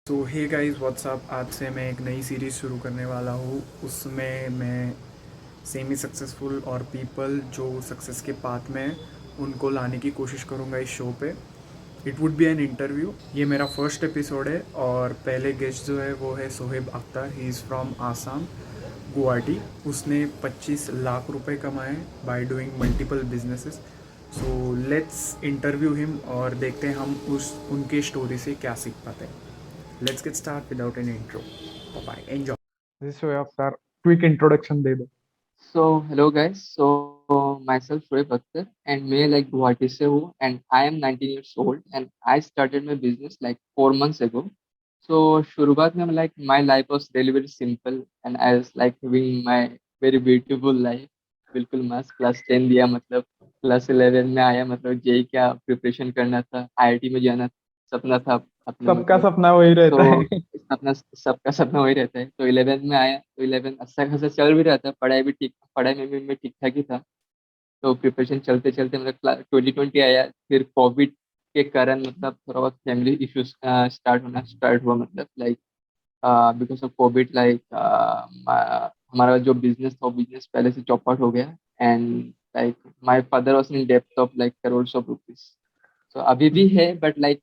तो hey guys what's up. आज से मैं एक नई सीरीज़ शुरू करने वाला हूँ। उसमें मैं सेमी सक्सेसफुल और पीपल जो सक्सेस के पाथ में हैं, उनको लाने की कोशिश करूँगा इस शो पे। It would be an interview. ये मेरा फर्स्ट एपिसोड है और पहले गेस्ट जो है वो है Shoaib Akhtar. He is from Assam, Guwahati. उसने 25 लाख रुपए कमाए by doing multiple businesses. So let's interview him और देखते हैं हम उस उनके स्टोरी से क्या सीख पाते हैं। Let's get started without any intro. Bye bye. Enjoy. This is Shoaib sir. Quick introduction दे दो. So hello guys. So myself Shoaib Akhtar and मैं like Guwahati से हूँ and I am 19 years old and I started my business like 4 months ago. So शुरुआत में like my life was really very simple and I was like living my very beautiful life. बिल्कुल मस्त class 10 दिया मतलब class 11 में आया मतलब JEE का प्रिपरेशन करना था आईआईटी में जाना सपना था अपना सबका मतलब सपना वही रहता तो है. अपना सबका सपना वही रहता है तो 11 में आया तो 11 अच्छा खासा चल भी रहा था पढ़ाई में भी मैं ठीक ठाक ही था तो प्रिपरेशन चलते चलते मतलब 2020 आया फिर कोविड के कारण मतलब थोड़ा बहुत फैमिली इश्यूज स्टार्ट हुआ मतलब like because of Covid like हमारा जो बिजनेस था वो बिजनेस पहले से चौपट हो गया and like my father was in depth of like crore of rupees तो अभी भी है बट लाइक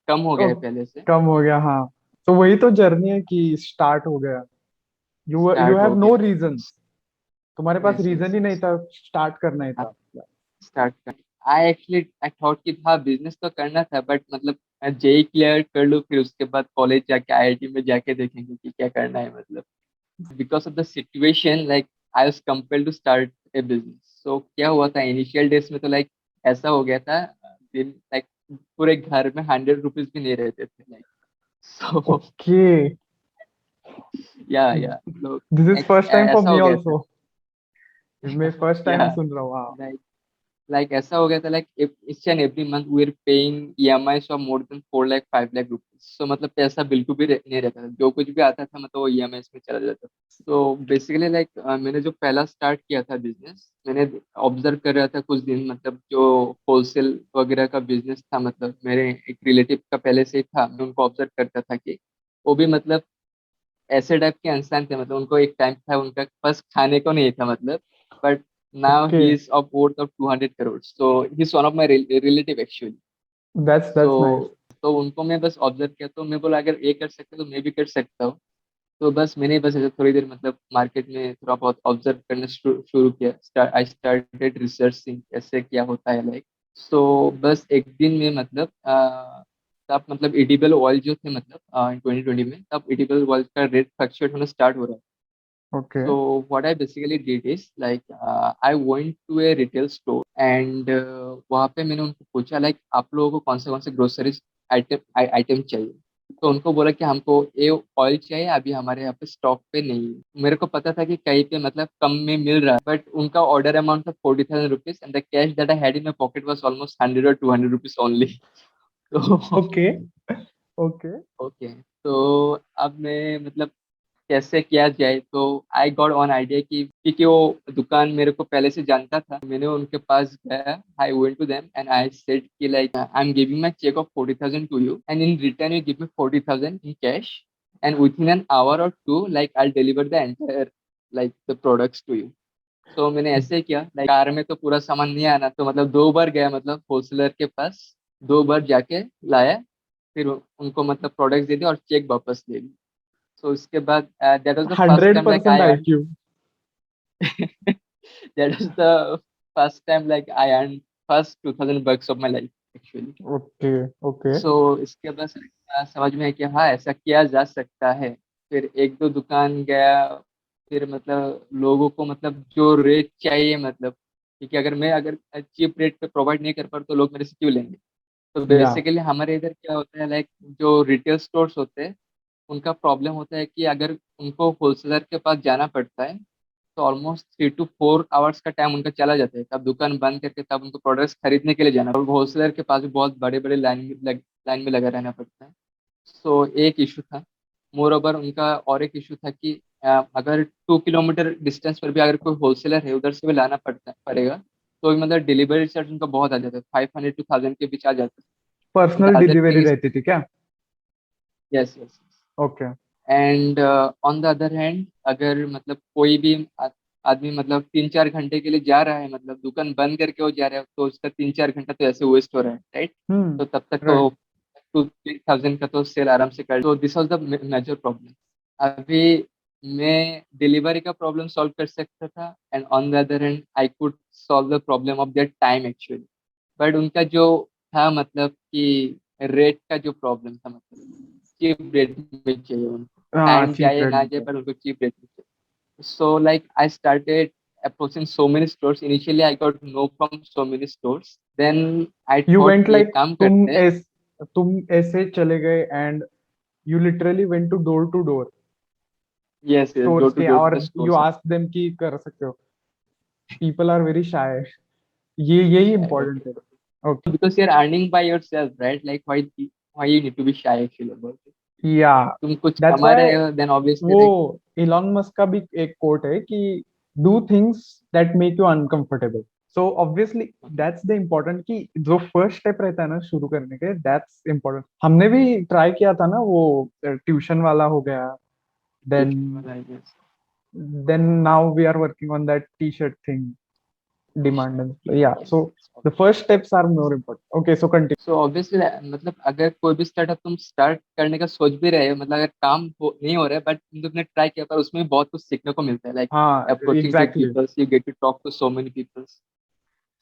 कम हो गया तो है पहले से कम हो गया, हाँ. तो वही तो जर्नी है कि स्टार्ट हो गया. यू स्टार्ट हैव हो नो गया रीजन. तुम्हारे पास यस रीजन यस ही नहीं यस था. स्टार्ट करना ही था. स्टार्ट कर आई थॉट कि था बिजनेस तो करना था बट मतलब मैं जेई क्लियर कर लूँ फिर उसके बाद कॉलेज जाके आईआईटी में जाके देखेंगे कि क्या करना है मतलब because of the situation like I was compelled to start a business so क्या हुआ था इनिशियल डेज में तो लाइक ऐसा हो गया था दिन लाइक पूरे घर में 100 रुपीज भी नहीं रहते थे लाइक सो ओके. या लोग this is first time for ऐसा मी हो गया था ऑल्सो. मैं फर्स्ट टाइम या सुन रहा हूँ, हाँ. like ऐसा हो गया था like each and every month we are paying EMIs of more than 4 lakh 5 lakh rupees so मतलब पैसा बिल्कुल भी नहीं रहता था जो कुछ भी आता था मतलब वो EMIs में चला जाता था तो बेसिकली लाइक मैंने जो पहला स्टार्ट किया था बिजनेस मैंने ऑब्जर्व कर रहा था कुछ दिन मतलब जो होलसेल वगैरह का बिजनेस था मतलब मेरे एक रिलेटिव का पहले से ही था मैं उनको ऑब्जर्व करता था कि वो भी मतलब ऐसे टाइप के इंसान थे मतलब उनको एक टाइम था उनका बस खाने को नहीं था मतलब but now okay. He is of worth of 200 crore so he is one of my relative actually that's nice. So तो उनको मैं बस ऑब्जर्व किया तो मैं बोला अगर ये कर सकते तो मैं भी कर सकता हूँ तो बस मैंने बस ऐसे थोड़ी देर मतलब मार्केट में थोड़ा बहुत ऑब्जर्व करना शुरू किया आई स्टार्टेड रिसर्चिंग कैसे क्या होता है लाइक सो बस एक दिन में मतलब तब मतलब एडिबल ऑयल जो थे मतलब 2020 में तब एडिबल ऑयल का रेट फ्लक्चुएट होना स्टार्ट हो रहा है okay. so what I basically did is like I went to a retail store and वहाँ पे मैंने उनको पूछा लाइक आप लोगों को कौन से ग्रोसरीज आइटम चाहिए तो उनको बोला कि हमको ये ऑयल चाहिए अभी हमारे यहाँ पे स्टॉक पे नहीं है मेरे को पता था कि कहीं पे मतलब कम में मिल रहा है बट उनका ऑर्डर अमाउंट था 40,000 rupees and the cash that I had in my pocket was almost 100 or 200 rupees only तो ओके. ओके. ओके तो अब मैं मतलब कैसे किया जाए तो आई गॉट ऑन आइडिया कि क्योंकि वो दुकान मेरे को पहले से जानता था मैंने उनके पास गया I went to them and I said कि like I am giving my cheque of 40,000 to you and in return you give me 40,000 in cash and within an hour और to like I deliver the entire like the products to you तो मैंने ऐसे ही किया like car में तो पूरा सामान नहीं आना तो मतलब 2 बार गया मतलब होलसेलर के पास 2 बार जाके लाया फिर उनको मतलब प्रोडक्ट्स दे दिया और चेक वापस ले ली so उसके बाद that was the first hundred time like I percent I earned Q. that was the first time like I earned first 2,000 bucks of my life actually okay. Okay. so इसके बाद समझ में है कि हाँ ऐसा किया जा सकता है फिर एक दो दुकान गया फिर मतलब लोगों को मतलब जो रेट चाहिए मतलब क्योंकि अगर चीप रेट पे प्रोवाइड नहीं कर पा तो लोग मेरे से क्यों लेंगे तो या. बेसिकली हमारे इधर क्या होता है लाइक जो रिटेल स्टोर्स होते हैं उनका प्रॉब्लम होता है कि अगर उनको होलसेलर के पास जाना पड़ता है तो ऑलमोस्ट 3 to 4 आवर्स का टाइम उनका चला जाता है तब दुकान बंद करके तब उनको प्रोडक्ट्स खरीदने के लिए जाना और होलसेलर के पास भी बहुत बड़े बड़े लाइन में लगा रहना पड़ता है सो एक इशू था मोर ओवर उनका और एक इशू था कि अगर 2 किलोमीटर डिस्टेंस पर भी अगर कोई होलसेलर है उधर से भी लाना पड़ेगा तो भी मतलब डिलीवरी चार्ज उनका बहुत आ जाता है 500 to 1,000 के बीच आ जाता है personal the other delivery thing रहती थी क्या? Yes yes. Okay. And on the other hand, अगर मतलब कोई भी आदमी मतलब 3-4 घंटे के लिए जा रहा है, मतलब दुकान बंद करके वो जा रहा है, तो उसका 3-4 घंटा तो ऐसे वेस्ट हो रहा है, राइट? तो तब तक तो राइट। 2-3 thousand का तो सेल आराम से कर। तो this was the major problem. अभी मैं डिलीवरी का प्रॉब्लम सॉल्व कर सकता था, and on the other hand I could solve the problem of their time actually. But उनका जो था मतलब कि रेट का जो प्रॉब्लम था, मतलब चीप रेट में चाहिए उनको, हाँ, टाइम चीप जाए रेट ना में जाए तो। पर उनको चीप रेट में चाहिए। So like I started approaching so many stores. Initially, I got no from so many stores. Then I you thought went कि एक लाइक, काम करते हैं। तुम ऐसे चले गए and you literally went to door Yes, yes, stores के, door to और the you stores. Ask them कि कर सकते हो? People are very shy. ये यही Shy, इम्पोर्टेंट okay. है। Okay. Because you're earning by yourself, right? Like why you need to be shy actually about it? या तुम कुछ दैट्स कमा व्हाई रहे हो, then obviously वो like इलॉन मस्क का भी एक कोट है कि do things that make you uncomfortable. So obviously that's the important, कि जो फर्स्ट स्टेप रहता है ना शुरू करने के, दैट्स इम्पोर्टेंट। हमने भी ट्राई किया था ना, वो ट्यूशन वाला हो गया, देन tuition वाला I guess. Now we are working on that T shirt thing, demand and supply. या Yes, so yes, the obviously. First steps are more important. Okay, so continue. So obviously मतलब अगर कोई भी startup तुम start करने का सोच भी रहे हो, मतलब अगर नहीं हो रहा है, बट तुमने ट्राई किया, पर उसमें भी बहुत कुछ सीखने को मिलता है, लाइक हाँ, approaching to exactly. Peoples, you get to talk to so many peoples.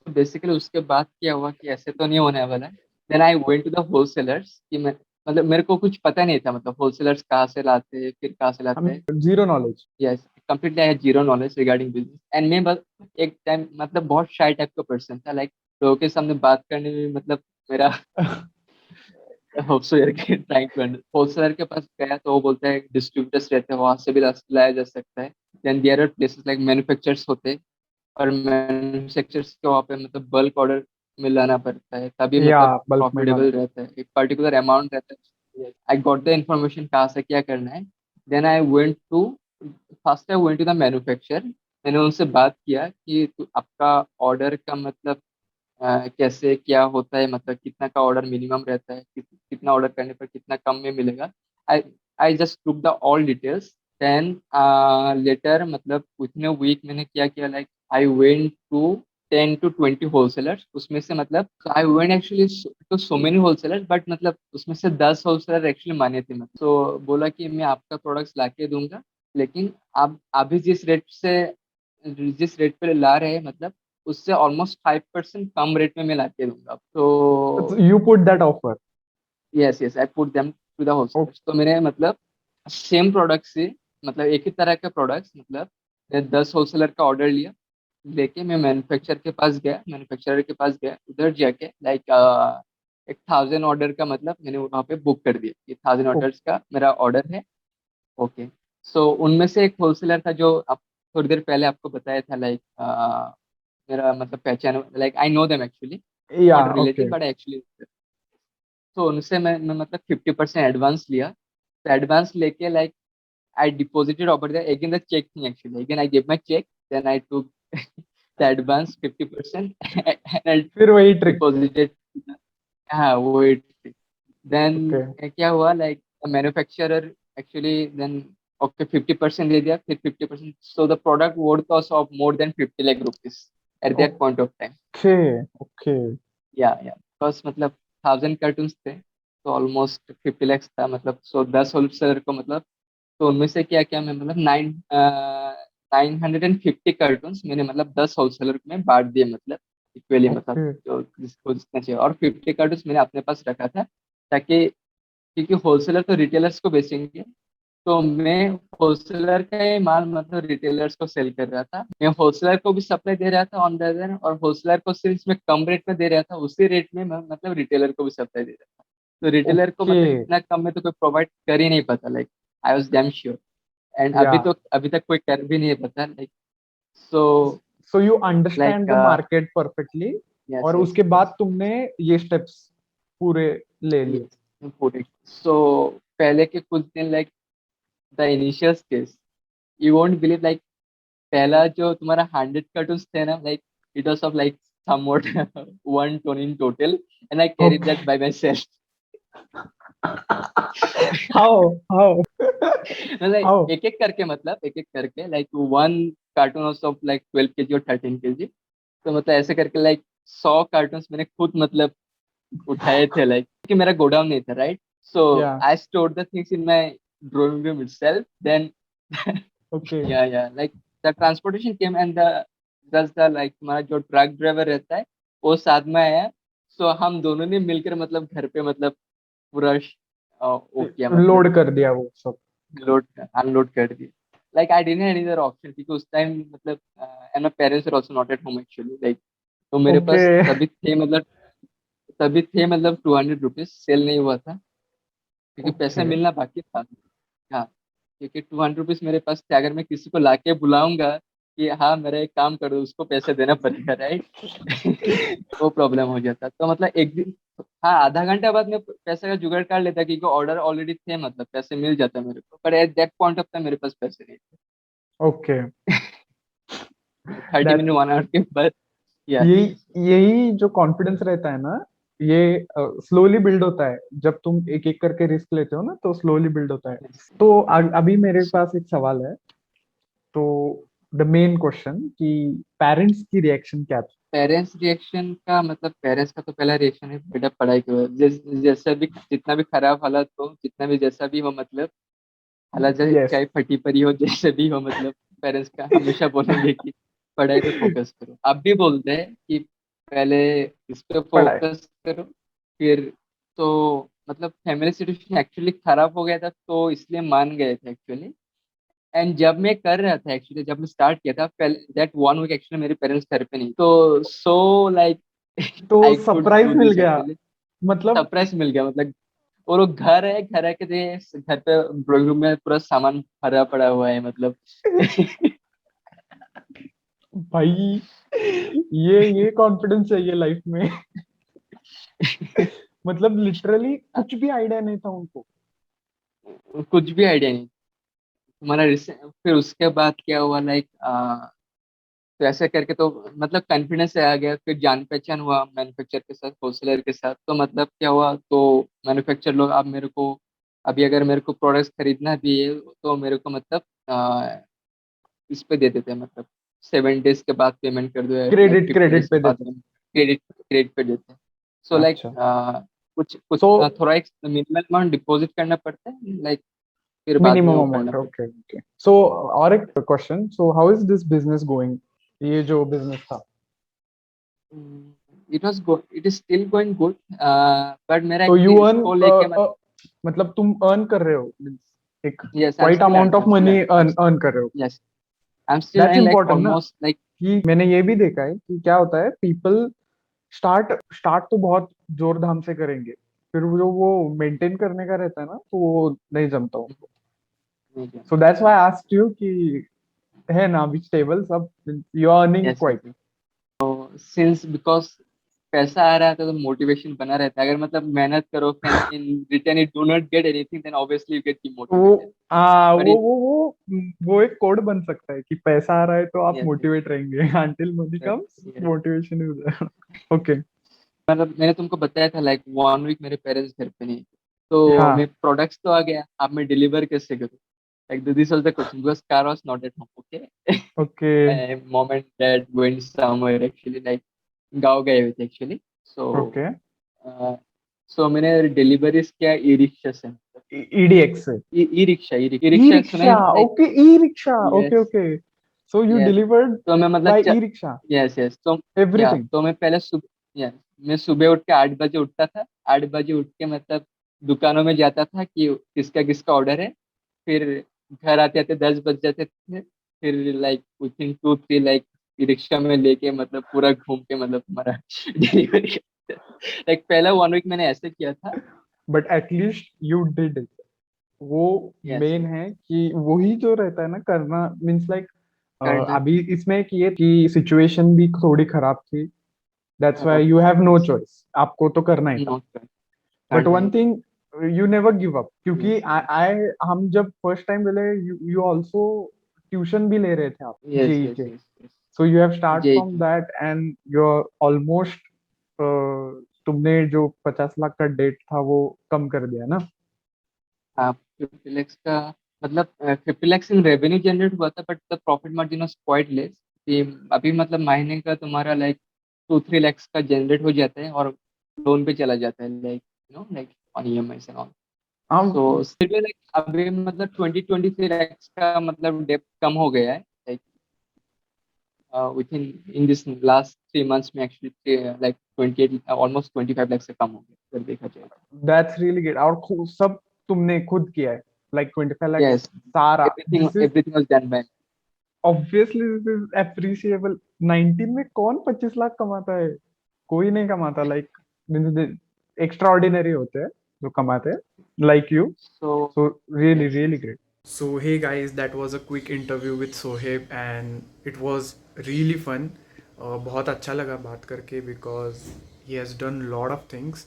तो बेसिकली उसके बाद क्या हुआ कि ऐसे तो नहीं होने वाला है। Then I went to the wholesalers कि मैं मतलब मेरे को कुछ पता नहीं था, मतलब होलसेलर्स कहाँ से लाते हैं, फिर कहाँ से हम लाते हैं। Zero knowledge. Yes, completely I had zero knowledge regarding business, and मैं बस एक टाइम मतलब बहुत शाई टाइप का पर्सन था, लाइक लोगों के सामने बात करने में मतलब मेरा होप सो यार कि ट्राइंग टू होलसेलर के पास गया तो वो बोलता है डिस्ट्रीब्यूटर्स रहते हैं, वहां से भी लाया जा सकता है। Then there are places like manufacturers होते हैं, और मैन्युफैक्चरर्स के वहाँ पे मतलब बल्क ऑर्डर में लाना पड़ता है, तभी या मतलब बल्क में लाना। प्रॉफिटेबल रहता है, एक पर्टिकुलर अमाउंट रहता है। आई गॉट द इन्फॉर्मेशन कहाँ से क्या करना है। Then I went to first I went to the manufacture. मैंने उनसे बात किया कि आपका ऑर्डर का मतलब कैसे क्या होता है, मतलब कितना का ऑर्डर मिनिमम रहता है, कितना ऑर्डर करने पर कितना कम में मिलेगा। I I just took the all details. Then later मतलब विथिन अ वीक मैंने क्या किया, like I went to 10 to 20 wholesalers, उसमें से मतलब I went actually to so many wholesalers, but मतलब उसमें से 10 होलसेलर एक्चुअली माने थे, मतलब तो बोला कि मैं आपका प्रोडक्ट्स ला के दूंगा, लेकिन आप अभी जिस रेट पे ला रहे हैं, मतलब उससे ऑलमोस्ट 5% कम रेट में मैं ला के दूंगा। तो you put that offer. Yes yes, I put them to the wholesalers. तो मैंने मतलब सेम प्रोडक्ट से, मतलब एक ही तरह के प्रोडक्ट्स, मतलब मैंने 10 होलसेलर का ऑर्डर लिया, लेके मैं मैन्युफैक्चरर के पास गया, उधर जाके लाइक 1,000 ऑर्डर का मतलब मैंने वहाँ पे बुक कर दिया कि 1,000 ऑर्डर्स का मेरा ऑर्डर है। ओके। सो उनमें से एक होलसेलर था जो आप थोड़ी देर पहले आपको बताया था, लाइक मेरा मतलब पहचान, like I know them actually, या not relative okay. But actually. तो उनसे मैं मतलब 50% एडवांस लिया। तो एडवांस लेके like I deposited over the again the cheque thing actually, again I give my cheque, then I took the advance 50% and I फिर वही ट्रिक। डिपॉजिटेड। हाँ वो देन ओके। क्या हुआ, like manufacturer actually then okay 50% दे दिया, फिर 50%, so the product would cost of more than 50 lakh rupees at that point of time. Okay. Okay. या बिकॉज मतलब 1,000 कार्टून्स थे, तो ऑलमोस्ट 50 lakhs था, मतलब सो 10 होलसेलर को मतलब, तो उनमें से क्या क्या मैं मतलब 950 कार्टून्स मैंने मतलब 10 होलसेलर में बांट दिए, मतलब इक्वली, मतलब ओके। जो जिसको जितना चाहिए, और 50 कार्टून्स मैंने अपने पास रखा था, ताकि क्योंकि होलसेलर तो रिटेलर्स को बेचेंगे, तो मैं होलसेलर का ये माल मतलब रिटेलर्स को सेल कर रहा था, मैं होलसेलर को भी सप्लाई दे रहा था ऑन द अदर, और होलसेलर को सिर्फ मैं कम रेट में दे रहा था, उसी रेट में मैं मतलब रिटेलर को भी सप्लाई दे रहा था। तो रिटेलर को ओके। मतलब इतना कम में तो कोई प्रोवाइड कर ही नहीं पाता, like I was damn sure. And या अभी तक कोई कर भी नहीं पाता, like so so you understand like the market perfectly, yes और यस उसके यस बाद तुमने ये स्टेप्स पूरे ले लिए। यस। सो पहले के कुछ दिन, like the initial stage, you won't believe, like पहला जो तुम्हारा 100 कार्टून्स थे ना, like it was of like somewhat 1 ton in total, and I carried okay. that by myself. How? How? मतलब एक एक करके like one cartoon of like 12 kg और 13 kg। तो मतलब ऐसे करके लाइक 100 कार्टून मैंने खुद मतलब उठाए थे लाइक, कि मेरा गोडाउन नहीं था right. So Yeah. I store the things in my drawing room itself then Okay. या like the transportation came and the thus the like हमारा जो ट्रक ड्राइवर रहता है वो साथ में आया। सो हम दोनों ने मिलकर मतलब घर पे मतलब पूरा वो किया मतलब लोड कर दिया वो सब। लोड अनलोड कर दिया। Like I didn't have any other option क्योंकि उस टाइम मतलब and my parents are also not at home actually like. तो मेरे ओके। पास तभी थे मतलब 200 रुपीज सेल नहीं हुआ था क्योंकि पैसा ओके। मिलना बाकी था। हाँ, क्योंकि 200 रुपीज मेरे पास थे, अगर मैं किसी को लाके बुलाऊंगा कि हाँ मेरा एक काम कर दो उसको पैसे देना पड़ेगा राइट। वो प्रॉब्लम हो जाता तो मतलब एक दिन, हाँ आधा घंटा बाद में पैसे का जुगाड़ कर लेता क्योंकि ऑर्डर ऑलरेडी थे, मतलब पैसे मिल जाता मेरे को, पर eight that point of time मेरे पास पैसे नहीं ओके। थे। 30 मिनट दैट 1 आवर के बाद या यही यही जो कॉन्फिडेंस रहता है ना, ये स्लोली बिल्ड होता है। जब तुम एक एक करके रिस्क लेते हो ना, तो स्लोली बिल्ड होता है। तो अभी मेरे पास एक सवाल है। तो द मेन क्वेश्चन कि पेरेंट्स की रिएक्शन क्या थी? पेरेंट्स रिएक्शन का मतलब पेरेंट्स का तो पहला रिएक्शन है बेटा पढ़ाई के बाद जैसा भी जितना भी खराब हालत हो, जितना भी जैसा भी हो मतलब हालत यस। चाहे फटी पड़ी हो जैसे भी हो मतलब पेरेंट्स का हमेशा बोलेंगे कि पढ़ाई पे फोकस करो। अब भी बोलते हैं कि पहले इस पे पढ़ाई। फोकस करो फिर। तो मतलब फैमिली सिचुएशन एक्चुअली खराब हो गया था तो इसलिए मान गए थे एक्चुअली। एंड जब मैं कर रहा था एक्चुअली, जब मैं स्टार्ट किया था पहले दैट 1 वीक एक्चुअली मेरे पेरेंट्स घर पे नहीं तो सो लाइक तो I could surprise do mill this गया एक्चुअली। मतलब। सरप्राइज मिल गया मतलब वो लोग घर है के घर पे ड्राइंग रूम में पूरा सामान भरा पड़ा हुआ है मतलब। भाई, ये कॉन्फिडेंस चाहिए लाइफ में। मतलब लिटरली कुछ भी आइडिया नहीं था उनको। कुछ भी आइडिया नहीं हमारा। फिर उसके बाद क्या हुआ लाइक तो ऐसे करके तो मतलब कॉन्फिडेंस आ गया, फिर जान पहचान हुआ मैन्युफैक्चर के साथ, होलसेलर के साथ। तो मतलब क्या हुआ तो मैन्युफैक्चर लोग अब मेरे को अभी अगर मेरे को प्रोडक्ट्स खरीदना भी है तो मेरे को मतलब इस पे दे देते हैं मतलब 7 डेज के बाद पेमेंट कर दो या लाइक क्रेडिट 15 डेज क्रेडिट के पे बाद देते क्रेडिट क्रेडिट पे देते हैं। सो हैं। लाइक अच्छा। कुछ कुछ तो थोड़ा एक मिनिमम अमाउंट डिपॉजिट करना पड़ता है लाइक, फिर बाद में मिनिमम वो करना अमाउंट, पड़ता ओके ओके। सो और एक question, so how is this business going? ये जो बिजनेस था, है। It is still going good but मेरा तो यू अर्न, इसको लेके मतलब तुम अर्न कर रहे हो, एक yes I am quite still amount earning, of money earn earn कर रहे हो। Yes I am still that's earning like important ना। ऑलमोस्ट लाइक कि मैंने ये भी देखा है कि क्या होता है, पीपल स्टार्ट स्टार्ट तो बहुत जोर धाम से करेंगे, फिर वो जो वो मेंटेन करने का रहता है ना, तो वो नहीं जमता उनको। So that's why I asked you कि है ना अभी स्टेबल सब, you are earning yes quite. Since because पैसा आ रहा था तो मोटिवेशन बना रहता है। अगर मतलब मेहनत करो in return you do not get anything then obviously you get वो डिमोटिवेटेड। बट वो एक कोड बन सकता है कि पैसा आ रहा है तो आप यस मोटिवेट रहेंगे। Until money comes, yes motivation is there. Okay. मतलब मैंने तुमको बताया था लाइक 1 वीक मेरे पेरेंट्स घर पे नहीं थे तो मैं हाँ। प्रोडक्ट्स तो आ गया, अब मैं डिलीवर कैसे करूँ? Like this was the question because car was not at home okay. Okay. My mom and dad went somewhere actually like गाँव गए हुए थे एक्चुअली। So okay. सो मैंने डिलीवरीज किया ई रिक्शा से। ईडीएक्स से। ई ई रिक्शा सुना रिक्शा। है ना like. Okay, e rickshaw. Okay yes okay. So you yes delivered तो मैं बाय मतलब ई रिक्शा यस यस तो या एवरीथिंग? तो मैं पहले सुबह यस मैं सुबह उठ के 8 बजे उठता था। 8 बजे उठ के मतलब दुकानों में जाता था कि किसका किसका ऑर्डर है। फिर घर आते आते 10 बज जाते थे। फिर like with in 2 3 like rickshaw में लेके मतलब पूरा घूम के मतलब हमारा डिलीवरी लाइक पहला 1 वीक मैंने ऐसे किया था। But at least you did it. वो यस मेन है कि वही जो रहता है ना करना, मीन्स लाइक करना अभी इसमें एक ये कि सिचुएशन भी थोड़ी खराब थी, दैट्स व्हाई खराब you have no yes choice, आपको तो करना ही था। नोट बट करना वन ही thing, you never give up, था। क्योंकि आई हम जब फर्स्ट टाइम मिले, यू ऑल्सो ट्यूशन भी ले रहे थे आप यस जेई यस के। Yes yes so you have start जे from that and you are almost तुमने जो 50 लाख का डेट था वो कम कर दिया ना? हाँ, 50 lakhs का मतलब 50 lakhs इन रेवेन्यू जनरेट हुआ था, but the profit margin was quite less. अभी मतलब महीने का तुम्हारा लाइक 2-3 lakhs का जनरेट हो जाता है और लोन पे चला जाता है, like like on EMI and all. हाँ, सो स्टिल लाइक अभी मतलब 20-23 lakhs का मतलब डेप्थ कम हो गया है, like within in this last 3 months में एक्चुअली लाइक 28 ऑलमोस्ट 25 lakhs से कम हो गया अगर देखा जाए। That's really good. और सब तुमने खुद किया है, लाइक 25 लाख यस, सारा? Everything this is everything was done by. Obviously this is appreciable. 19 में कौन 25 लाख कमाता है? कोई नहीं कमाता। लाइक एक्स्ट्रा ऑर्डिनरी होते हैं जो कमाते हैं, like you. So so really yes, really great. So, hey guys, that was a quick interview with Sohaib and it was really fun. बहुत अच्छा लगा बात करके because he has done lot of things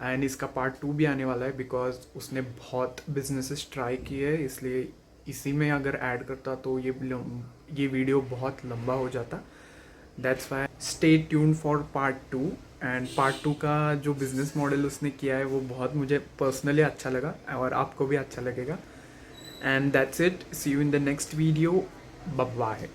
and इसका part 2 भी आने वाला है because उसने बहुत businesses ट्राई किए हैं, इसलिए इसी में अगर ऐड करता तो ये वीडियो बहुत लंबा हो जाता। That's why stay tune for part 2। And part 2 का जो बिज़नेस मॉडल उसने किया है वो बहुत मुझे पर्सनली अच्छा लगा और आपको भी अच्छा लगेगा। And that's it. See you in the next video. Bye bye.